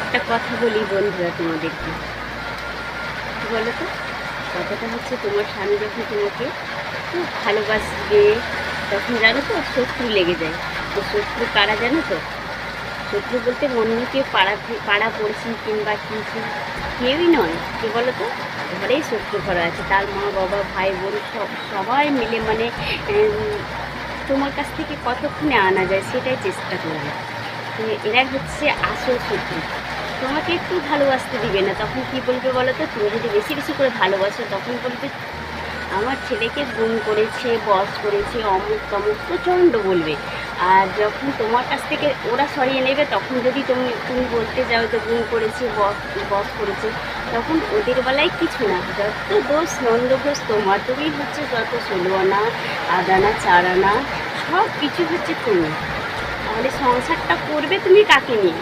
একটা কথা বলি বন্ধুরা তোমাদেরকে, কি বলো তো? কথাটা হচ্ছে, তোমার স্বামী যখন তোমাকে খুব ভালোবাসবে তখন জানো তো শত্রু লেগে যায়। তো শত্রু কারা জানো তো? শত্রু বলতে অন্য কেউ পাড়া পড়শি কিংবা কিছু কেউই নয়। কি বলো তো? ঘরেই শত্রু করা আছে, তার মা বাবা ভাই বোন সবাই মিলে মানে তোমার কাছ থেকে কতক্ষণে আনা যায় সেটাই চেষ্টা করবে। তো এরাই হচ্ছে আসল শত্রু। তোমাকে একটু ভালোবাসতে দিবে না, তখন কি বলবে বলো তো? তুমি যদি বেশি বেশি করে ভালোবাসো তখন বলবে আমার ছেলেকে গুম করেছে, বস করেছে, অমুক তমুক প্রচণ্ড বলবে। আর যখন তোমার কাছ থেকে ওরা সরিয়ে নেবে তখন যদি তুমি বলতে যাও যে গুম করেছে, বস করেছে, তখন ওদের বেলায় কিছু না, যত দোষ নন্দঘোষ তোমার। তুমি হচ্ছে যত 16 আনা, আদানা, 4 আনা, সব কিছু হচ্ছে তুমি। তাহলে সংসারটা করবে তুমি কাকে নিয়ে?